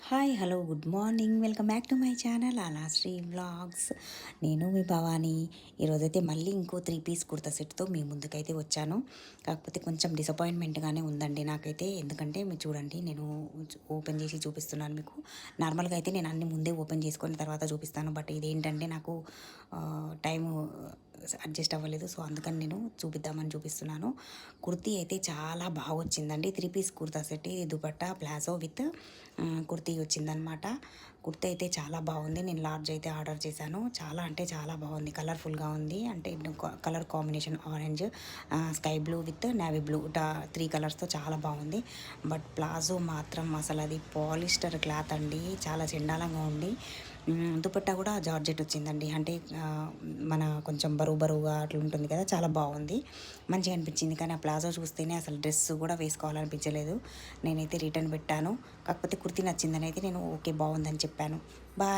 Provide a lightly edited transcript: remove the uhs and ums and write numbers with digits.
Hi hello good morning welcome back to my channel Alasri vlogs. నేను మీ భవాని. ఈరోజైతే మళ్ళీ ఇంకో 3 పీస్ కుర్తా సెట్తో మీ ముందుకైతే వచ్చాను. కాకపోతే కొంచెం డిసప్పాయింట్మెంట్గానే ఉందండి నాకైతే. ఎందుకంటే మీరు చూడండి, నేను ఓపెన్ చేసి చూపిస్తున్నాను మీకు. నార్మల్గా అయితే నేను అన్ని ముందే ఓపెన్ చేసుకొని తర్వాత చూపిస్తాను. బట్ ఇదేంటంటే నాకు టైము అడ్జస్ట్ అవ్వలేదు. సో అందుకని నేను చూపిద్దామని చూపిస్తున్నాను. కుర్తీ అయితే చాలా బాగా వచ్చిందండి. 3 పీస్ కుర్తా సెట్. ఇది దుపట్టా ప్లాజో విత్ కుర్తీ వచ్చిందనమాట. కుర్తీ అయితే చాలా బాగుంది. నేను లార్జ్ అయితే ఆర్డర్ చేశాను. చాలా అంటే చాలా బాగుంది. కలర్ఫుల్గా ఉంది. అంటే colour combination orange, sky blue with navy blue, 3 కలర్స్తో చాలా బాగుంది. బట్ ప్లాజో మాత్రం అసలు అది పాలిస్టర్ క్లాత్ అండి, చాలా చెండాలంగా ఉంది. దుపట్టా కూడా జార్జెట్ వచ్చిందండి. అంటే మన కొంచెం బరువుగా అట్లా ఉంటుంది కదా, చాలా బాగుంది, మంచిగా అనిపించింది. కానీ ఆ ప్లాజో చూస్తేనే అసలు డ్రెస్ కూడా వేసుకోవాలనిపించలేదు. నేనైతే రిటర్న్ పెట్టాను. కాకపోతే కుర్తీ నచ్చిందని అయితే నేను ఓకే బాగుందని చెప్పాను. బాయ్.